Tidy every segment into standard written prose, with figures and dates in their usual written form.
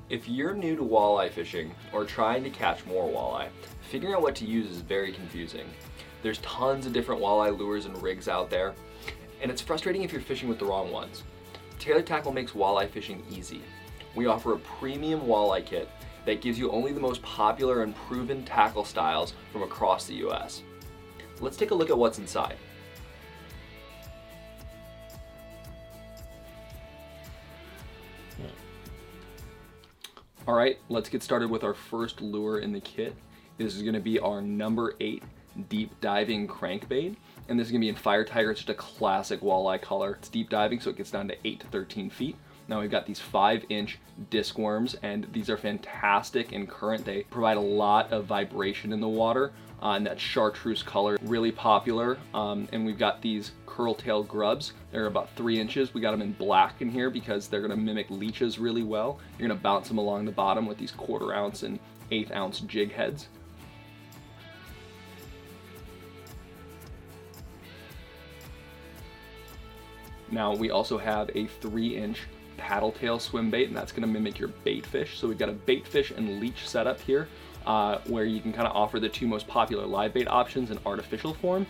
If you're new to walleye fishing or trying to catch more walleye, figuring out what to use is very confusing. There's tons of different walleye lures and rigs out there, and it's frustrating if you're fishing with the wrong ones. Taylor Tackle makes walleye fishing easy. We offer a premium walleye kit that gives you only the most popular and proven tackle styles from across the US. Let's take a look at what's inside. All right, let's get started with our first lure in the kit. This is gonna be our number 8 deep diving crankbait. And this is gonna be in Fire Tiger. It's just a classic walleye color. It's deep diving, so it gets down to 8 to 13 feet. Now we've got these 5-inch disc worms, and these are fantastic in current. They provide a lot of vibration in the water, and that chartreuse color, really popular. And we've got these curl-tail grubs. They're about 3 inches. We got them in black in here because they're gonna mimic leeches really well. You're gonna bounce them along the bottom with these 1/4 ounce and 1/8 ounce jig heads. Now we also have a 3-inch Tattletale Swimbait, and that's gonna mimic your bait fish. So we've got a bait fish and leech setup here, where you can kind of offer the 2 most popular live bait options in artificial form.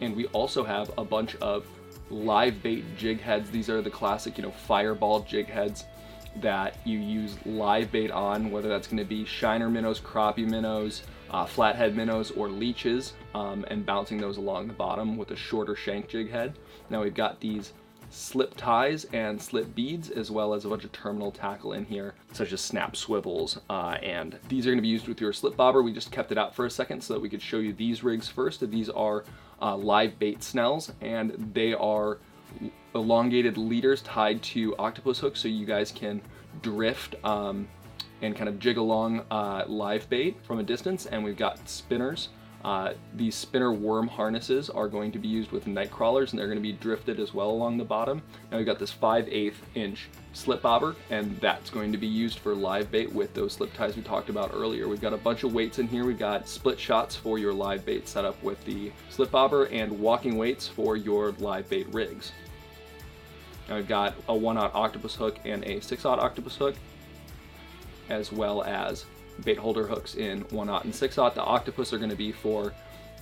And we also have a bunch of live bait jig heads. These are the classic, fireball jig heads that you use live bait on, whether that's gonna be shiner minnows, crappie minnows, flathead minnows, or leeches, and bouncing those along the bottom with a shorter shank jig head. Now we've got these slip ties and slip beads, as well as a bunch of terminal tackle in here, such as snap swivels, and these are gonna be used with your slip bobber. We just kept it out for a second so that we could show you these rigs first. These are live bait snells, and they are elongated leaders tied to octopus hooks, so you guys can drift and kind of jig along live bait from a distance. And we've got spinners. These spinner worm harnesses are going to be used with night crawlers, and they're going to be drifted as well along the bottom. Now we've got this 5/8 inch slip bobber, and that's going to be used for live bait with those slip ties we talked about earlier. We've got a bunch of weights in here. We've got split shots for your live bait setup with the slip bobber, and walking weights for your live bait rigs. Now we've got a 1/0 octopus hook and a 6/0 octopus hook, as well as bait holder hooks in 1/0 and 6/0. The octopus are going to be for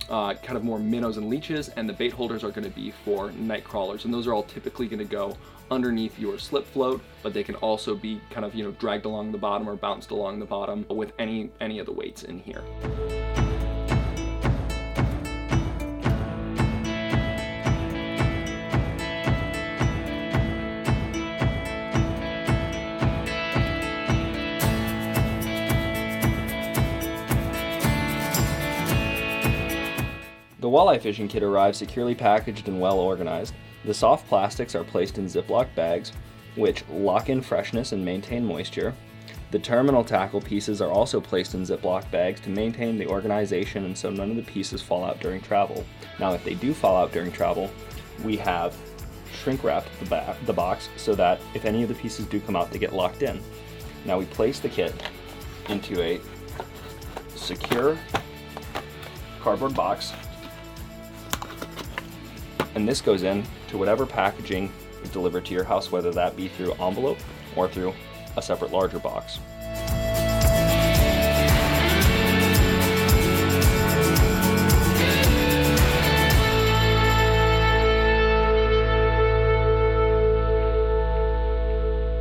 kind of more minnows and leeches, and the bait holders are going to be for night crawlers. And those are all typically going to go underneath your slip float, but they can also be kind of dragged along the bottom or bounced along the bottom with any of the weights in here. The walleye fishing kit arrives securely packaged and well organized. The soft plastics are placed in Ziploc bags, which lock in freshness and maintain moisture. The terminal tackle pieces are also placed in Ziploc bags to maintain the organization, and so none of the pieces fall out during travel. Now, if they do fall out during travel, we have shrink wrapped the box so that if any of the pieces do come out, they get locked in. Now we place the kit into a secure cardboard box, and this goes in to whatever packaging is delivered to your house, whether that be through envelope or through a separate larger box.